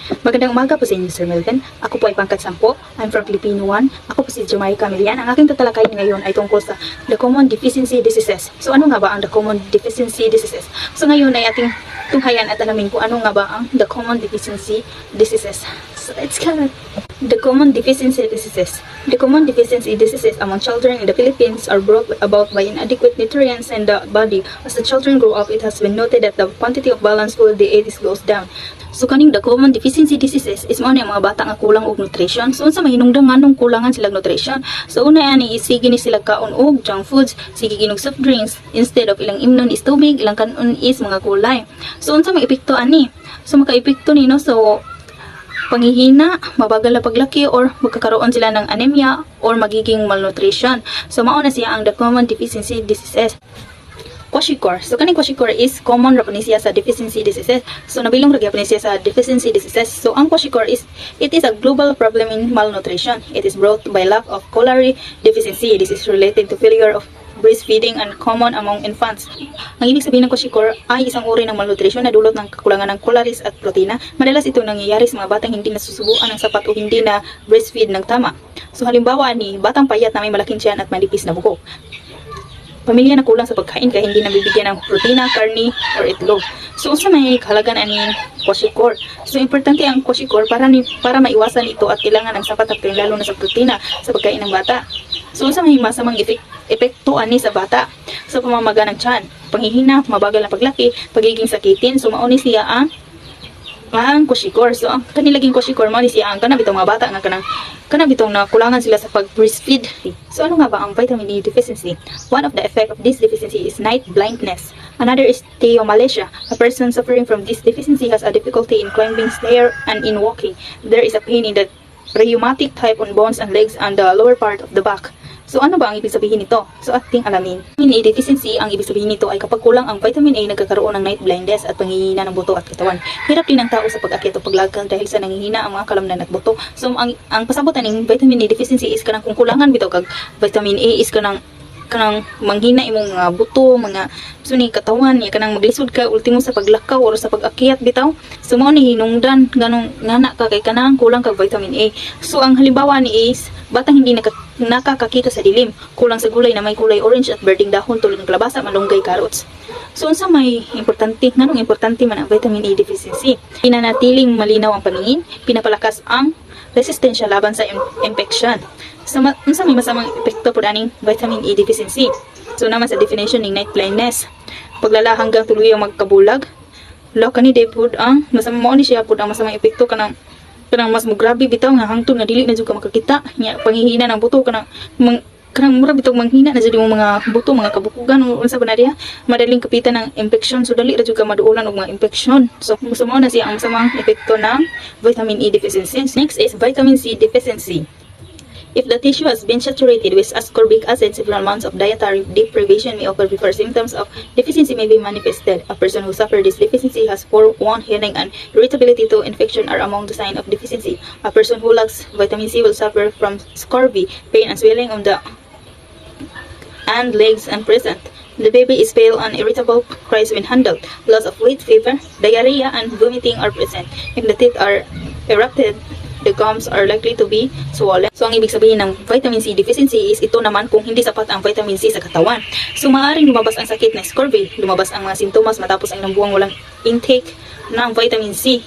Magandang umaga po sa inyo, Sir Melvin. Ako po ay Pangkat 10. I'm from Filipino 1. Ako po si Jamaica Milian. Ang aking tatalakayin ngayon ay tungkol sa the common deficiency diseases. So ano nga ba ang the common deficiency diseases? So ngayon ay ating tunghayan at alamin kung ano nga ba ang the common deficiency diseases. So let's go. The common deficiency diseases. The common deficiency diseases among children in the Philippines are brought about by inadequate nutrients in the body. As the children grow up, it has been noted that the quantity of balanced food they eat goes down. So kaning the common deficiency diseases is mao na mga bata nga kulang og nutrition. So unsa mahinungdangan nung kulangan sila nutrition? So una ani is sige ni sila kaon og junk foods, sige ginog soft drinks instead of ilang imnon is tubig, ilang kanon is mga gulay. So unsa may epekto ani? So maka-epekto ni no so panghihina, mabagal na paglaki or magkakaroon sila ng anemia or magiging malnutrition. So mao na siya ang the common deficiency diseases. Kwashiorkor. So kaning kwashiorkor is common ra siya sa deficiency diseases. So nabilong ra gyapon siya sa deficiency diseases. So ang kwashiorkor is it is a global problem in malnutrition. It is brought by lack of calorie deficiency. This is related to failure of breastfeeding and common among infants. Ang ibig sabihin ng kwashiorkor ay isang uri ng malnutrition na dulot ng kakulangan ng calories at protina. Madalas ito nangyayari sa mga batang hindi nasusubuan ng sapat o hindi na breastfeed ng tama. So halimbawa ni batang payat na may malaking tiyan at manipis na buhok. Pamilya na kulang sa pagkain kaya hindi nabibigyan ng protina, karni, or itlog. So, unsa may kahalagan ani kwashiorkor? So, importante ang kwashiorkor para maiwasan ito at kailangan ng sapat na protina, lalo na sa protina sa pagkain ng bata. So, unsa may masamang epekto ani sa bata? So, pamamaga ng tiyan, panghihina, mabagal na paglaki, pagiging sakitin. So, mauni siya ang kwashiorkor. So, ang kanilaging kwashiorkor mo ni siya ang kanang bitong mga bata nga kanang bitong na kulangan sila sa pag-breastfeed. So, ano nga ba ang vitamin D deficiency? One of the effect of this deficiency is night blindness. Another is theomalacia. A person suffering from this deficiency has a difficulty in climbing stairs and in walking. There is a pain in the rheumatic type on bones and legs and the lower part of the back. So, ano ba ang ibig sabihin nito? So, ating alamin. Vitamin A deficiency, ang ibig sabihin nito ay kapag kulang ang vitamin A, nagkakaroon ng night blindness at panghihina ng buto at katawan. Hirap din ang tao sa pag-akyat o paglagkang dahil sa nanghihina ang mga kalamnan at buto. So, ang pasabutan ng vitamin A deficiency is kanang kung kulangan bitaw kag vitamin A is kanang manghina imong mga buto, mga suni katawan, ya kanang maglisod ka ultimo sa paglakaw or sa pag-akyat bitaw. So mao ni hinungdan ganong ngana ka kay kanang kulang kag vitamin A. So ang halimbawa ni is batang hindi nakakakita sa dilim, kulang sa gulay na may kulay orange at berdeng dahon tulad ng kalabasa, malunggay, carrots. So unsa may importante nganong importante man ang vitamin A deficiency? Pinanatiling malinaw ang paningin, pinapalakas ang resistensya laban sa infection. So, unsa may masamang epekto pod aning vitamin A deficiency? So, naman sa definition ng night blindness, paglala hanggang tuluyang magkabulag. Law kani day pod ang masamang mao ni siya pod ang masamang epekto kanang mas mugrabe bitaw nga hangtod nga dili na jud ka makakita. Nya panghihina ng buto kanang mura bitaw manghina na jud yung mga buto, mga kabukugan unsa ba na diha? Madaling kapitan ng infection. So dali ra jud ka maduolan og mga infection. So mao na siya ang masamang epekto ng vitamin A deficiency. Next is vitamin C deficiency. If the tissue has been saturated with ascorbic acid, several months of dietary deprivation may occur before symptoms of deficiency may be manifested. A person who suffers this deficiency has poor wound healing and irritability to infection are among the signs of deficiency. A person who lacks vitamin C will suffer from scurvy, pain and swelling of the and legs and present. The baby is pale and irritable, cries when handled. Loss of weight, fever, diarrhea, and vomiting are present. If the teeth are erupted, the gums are likely to be swollen. So, ang ibig sabihin ng vitamin C deficiency is ito naman kung hindi sapat ang vitamin C sa katawan. So, maaaring lumabas ang sakit na scurvy, lumabas ang mga sintomas matapos ang ilang buwang walang intake ng vitamin C.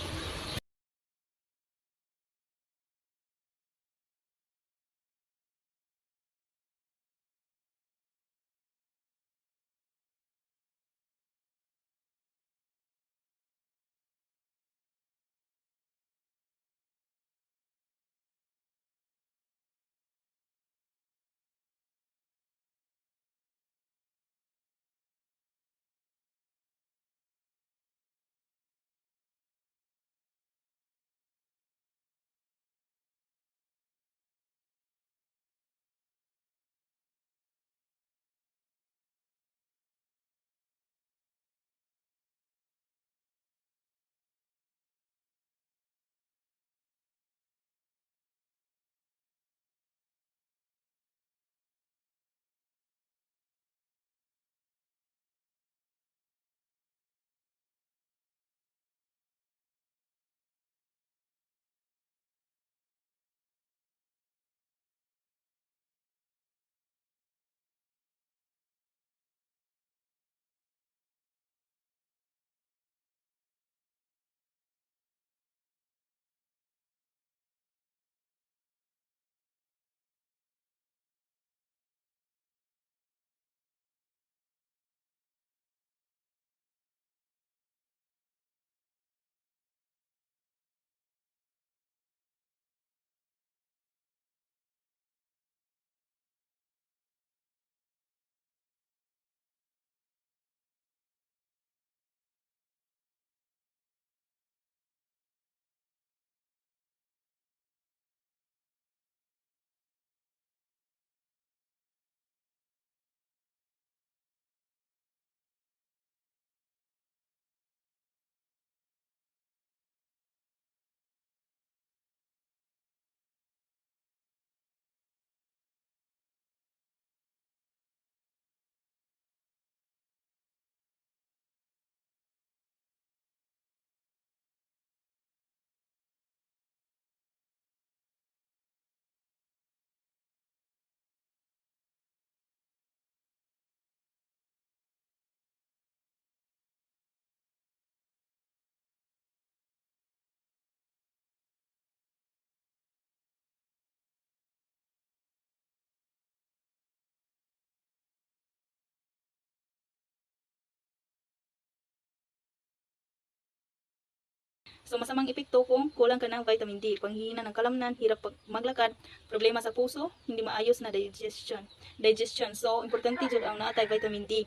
So masamang epekto kung kulang ka ng vitamin D, panghihina ng kalamnan, hirap maglakad, problema sa puso, hindi maayos na digestion. So importante jud ang naatay vitamin D.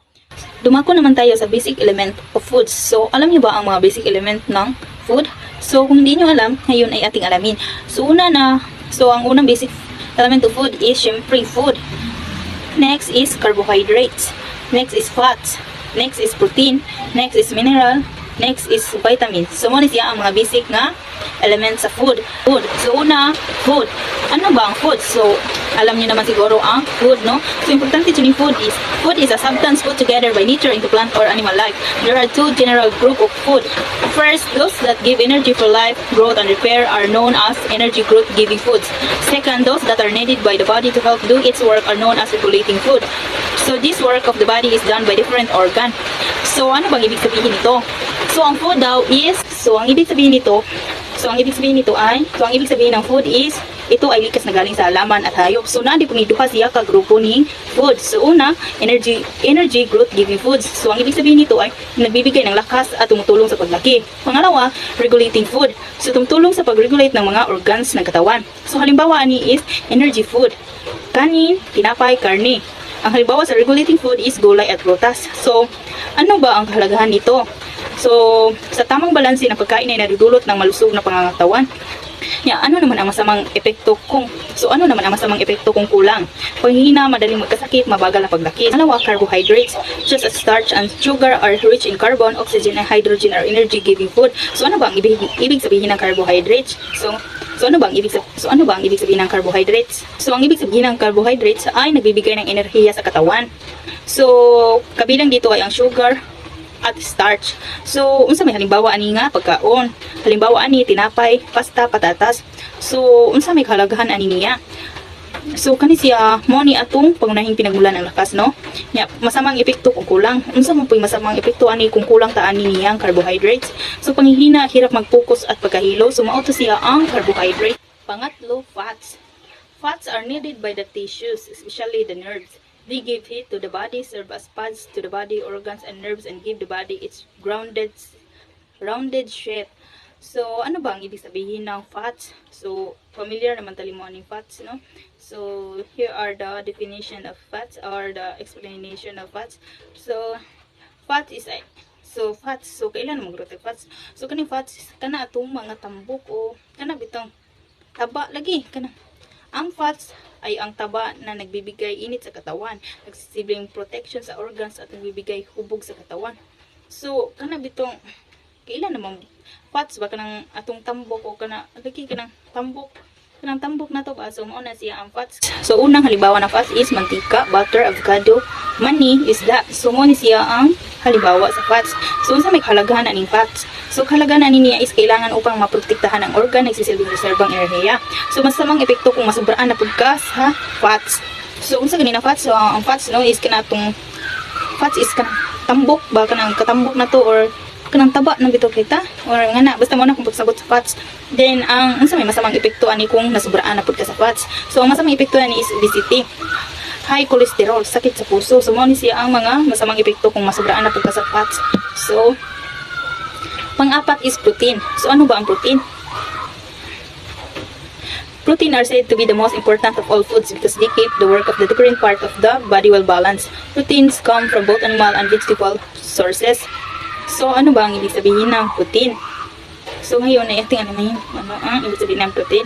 Dumako naman tayo sa basic element of foods. So alam niyo ba ang mga basic element ng food? So kung hindi niyo alam, ngayon ay ating alamin. So ang unang basic element of food is syempre food. Next is carbohydrates. Next is fats. Next is protein. Next is mineral. Next is vitamins. So, muna siya ang mga basic nga elements sa food. So, una, food. Ano ba ang food? So, alam niyo naman siguro ang food, no? So, importante dyan yung food is a substance put together by nature into plant or animal life. There are two general group of food. First, those that give energy for life, growth, and repair are known as energy growth-giving foods. Second, those that are needed by the body to help do its work are known as regulating food. So, this work of the body is done by different organ. So, ano bang ibig sabihin nito? So, ang food daw is, ang ibig sabihin ng food is, ito ay likas na galing sa halaman at hayop. So, nadi po ni duha siya ka grupo ni food. So, una, energy growth giving foods. So, ang ibig sabihin nito ay nagbibigay ng lakas at tumutulong sa paglaki. Pangalawa, regulating food. So, tumutulong sa pag-regulate ng mga organs ng katawan. So, halimbawa ani is energy food. Kanin, tinapay, karne. Ang halimbawa sa regulating food is gulay at prutas. So, ano ba ang kahalagahan nito? So, sa tamang balanse ng pagkain ay nadudulot ng malusog na pangangatawan. Ano naman ang masamang epekto kung kulang? Panghihina, madaling magkasakit, mabagal na paglaki. Dalawa, carbohydrates, just as starch and sugar are rich in carbon, oxygen, and hydrogen are energy-giving food. So, ano ba ang ibig sabihin ng carbohydrates? So ano ba ang ibig sabihin ng carbohydrates? So, ang ibig sabihin ng carbohydrates ay nagbibigay ng enerhiya sa katawan. So, kabilang dito ay ang sugar at starch. So, unsa may halimbawa ani nga pagkaon? Halimbawa ani tinapay, pasta, patatas. So, unsa may kahalagahan ani niya? So, kani siya mo ni atong pangunahing pinagmulan ng lakas, no? Masamang epekto kung kulang. Unsa man po'y masamang epekto ani kung kulang ta ani niya ang carbohydrates? So, panghihina, hirap mag-focus at pagkahilo. So, mao to siya ang carbohydrate. Pangatlo, fats. Fats are needed by the tissues, especially the nerves. They give heat to the body, serve as pads to the body organs and nerves, and give the body its rounded shape. So, ano ba ang ibig sabihin ng fats? So, familiar naman tali mo ng fats, no? So, here are the definition of fats or the explanation of fats. So, kailan mo growth fats? So, kaning fats, kana atong mga tambok o kana bitang taba lagi, kana. Ang fats ay ang taba na nagbibigay init sa katawan, nagsisilbing protection sa organs at nagbibigay hubog sa katawan. So, kana bitong kailan naman fats ba kanang atong tambok o kanang tambok na to ba? So, mao na siya ang fats. So, unang halimbawa na fats is mantika, butter, avocado, mani, isda. So, mao ni siya ang halimbawa sa fats. So, unsa may kahalagahan aning fats? So, kahalagahan ani niya is kailangan upang maprotektahan ang organ, nagsisilbing reserbang enerhiya. So, masamang epekto kung masobraan na pagka sa fats. So, unsa ganina fats? So, ang fats no is kanatong fats is kanang tambok ba kanang katambok na to or kanang taba ng bitaw kita or ngana basta mo na kung pagsagot sa fats. Then ang unsa may masamang epekto ani kung nasobraan na pagka sa fats. So, ang masamang epekto ani is obesity, high cholesterol, sakit sa puso. So, mo ni siya ang mga masamang epekto kung masobraan na pagka sa fats. So, pang-apat is protein. So, ano ba ang protein? Protein are said to be the most important of all foods because they keep the work of the different part of the body well balanced. Proteins come from both animal and vegetable sources. So, ano ba ang ibig sabihin ng protein? So, ngayon ay ating ano ang ibig sabihin ng protein?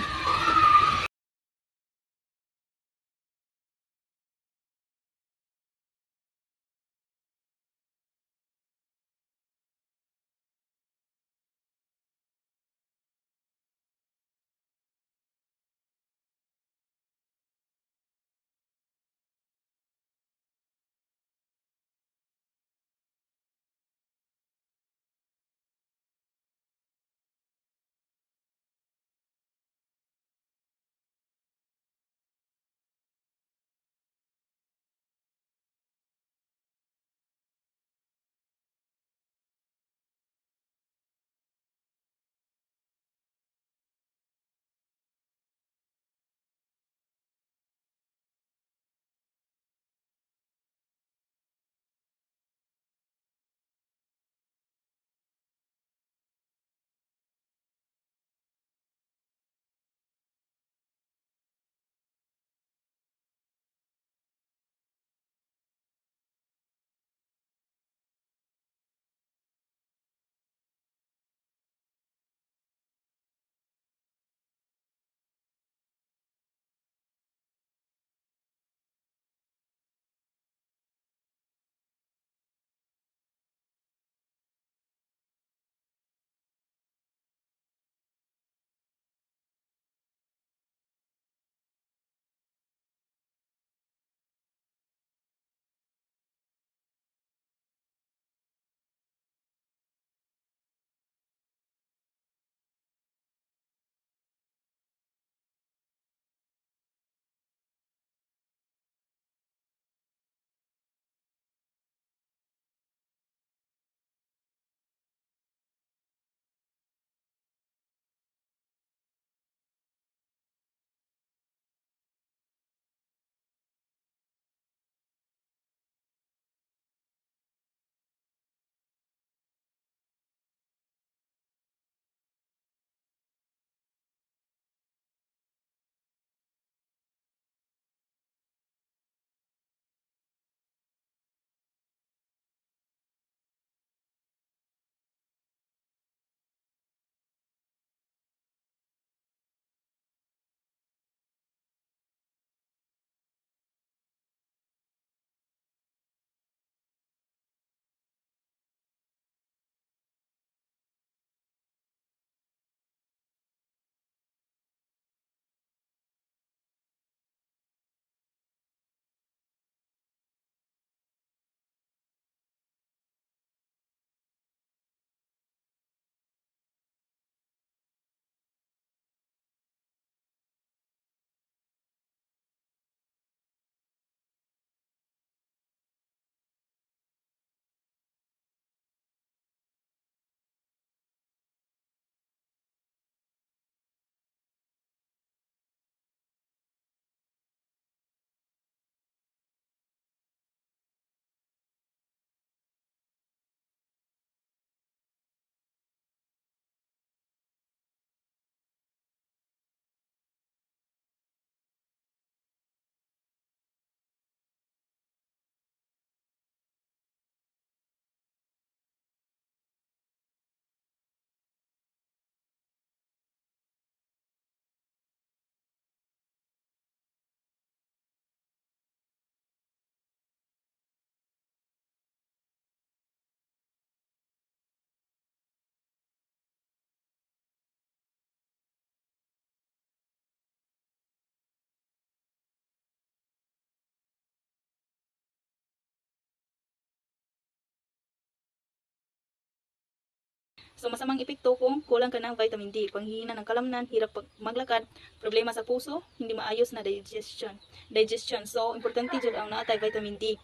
So masamang epekto kung kulang ka ng vitamin D, panghihina ng kalamnan, hirap maglakad, problema sa puso, hindi maayos na digestion. So importante jud ang naatay vitamin D.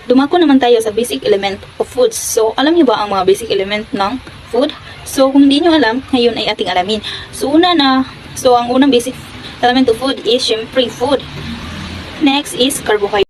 Dumako naman tayo sa basic element of foods. So alam niyo ba ang mga basic element ng food? So kung hindi niyo alam, ngayon ay ating alamin. So ang unang basic element of food is syempre food. Next is carbohydrate.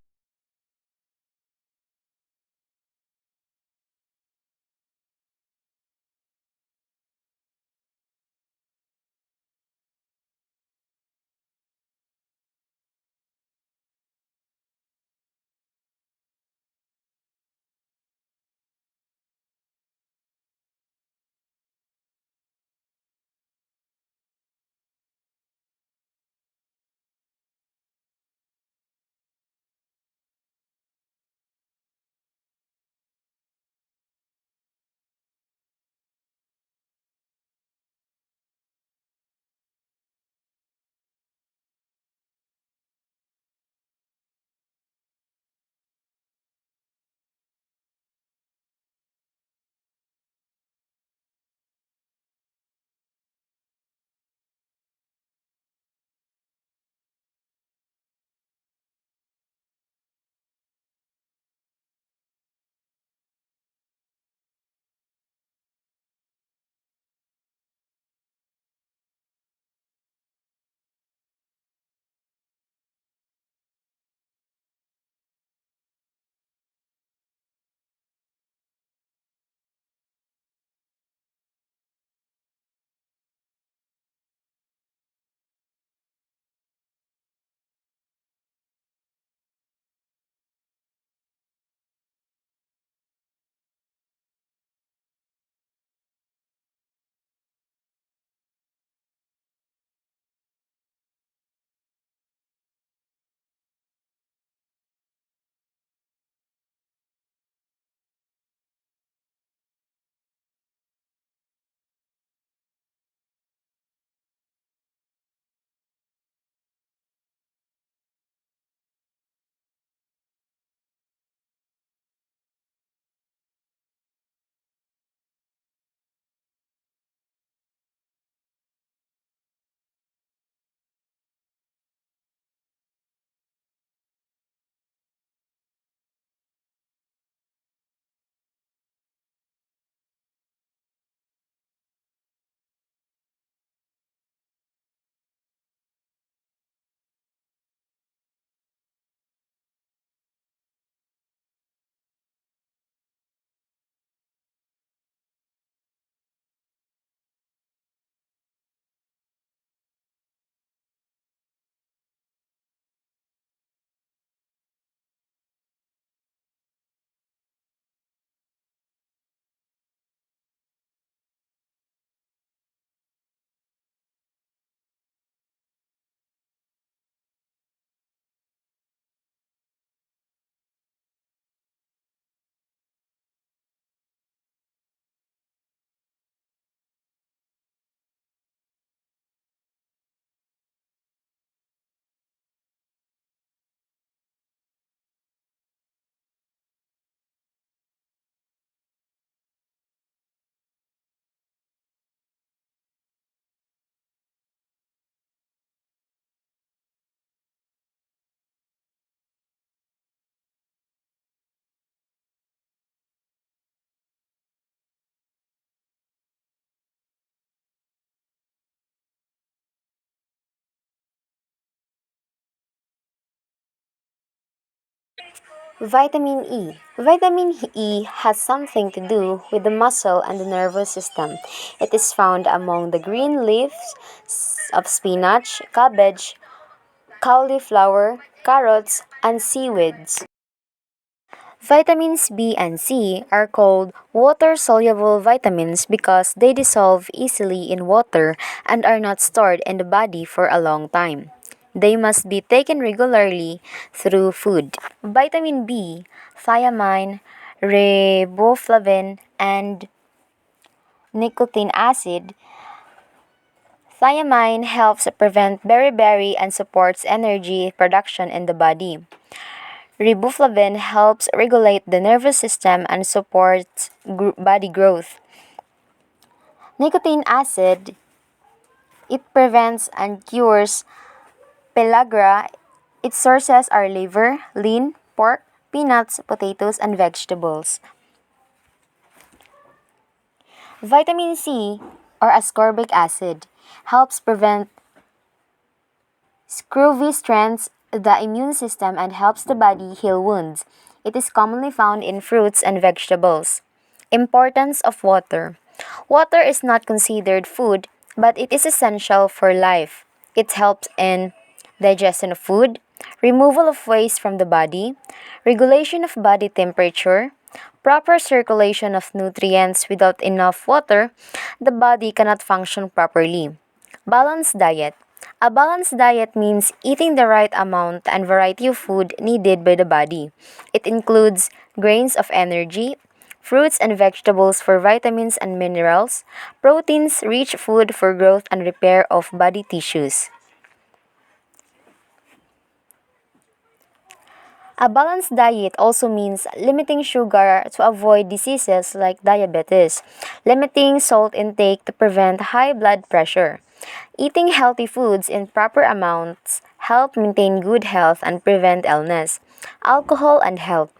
Vitamin E. Vitamin E has something to do with the muscle and the nervous system. It is found among the green leaves of spinach, cabbage, cauliflower, carrots, and seaweeds. Vitamins B and C are called water-soluble vitamins because they dissolve easily in water and are not stored in the body for a long time. They must be taken regularly through food. Vitamin B, thiamine, riboflavin, and nicotinic acid. Thiamine helps prevent beriberi and supports energy production in the body. Riboflavin helps regulate the nervous system and supports body growth. Nicotine acid, it prevents and cures pellagra. Its sources are liver, lean, pork, peanuts, potatoes, and vegetables. Vitamin C, or ascorbic acid, helps prevent scurvy, strengthens the immune system, and helps the body heal wounds. It is commonly found in fruits and vegetables. Importance of water. Water is not considered food, but it is essential for life. It helps in digestion of food, removal of waste from the body, regulation of body temperature, proper circulation of nutrients. Without enough water, the body cannot function properly. Balanced diet. A balanced diet means eating the right amount and variety of food needed by the body. It includes grains of energy, fruits and vegetables for vitamins and minerals, proteins, rich food for growth and repair of body tissues. A balanced diet also means limiting sugar to avoid diseases like diabetes, limiting salt intake to prevent high blood pressure. Eating healthy foods in proper amounts help maintain good health and prevent illness. Alcohol and health.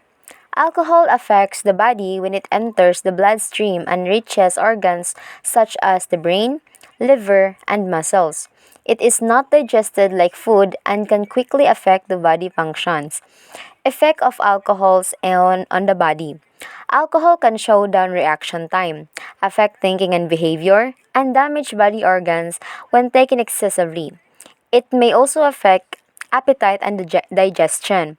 Alcohol affects the body when it enters the bloodstream and reaches organs such as the brain, liver, and muscles. It is not digested like food and can quickly affect the body functions. Effect of alcohols on the body. Alcohol can slow down reaction time, affect thinking and behavior, and damage body organs when taken excessively. It may also affect appetite and digestion.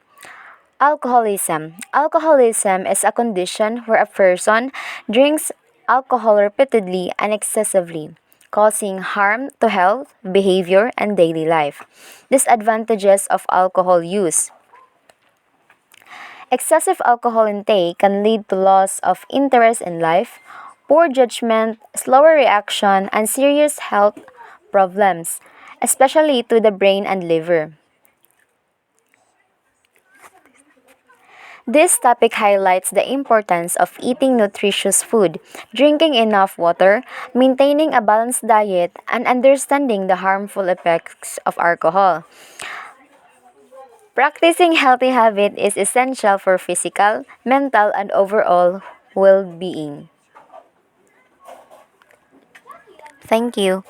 Alcoholism. Alcoholism is a condition where a person drinks alcohol repeatedly and excessively, causing harm to health, behavior, and daily life. Disadvantages of alcohol use. Excessive alcohol intake can lead to loss of interest in life, poor judgment, slower reaction, and serious health problems, especially to the brain and liver. This topic highlights the importance of eating nutritious food, drinking enough water, maintaining a balanced diet, and understanding the harmful effects of alcohol. Practicing healthy habits is essential for physical, mental, and overall well-being. Thank you.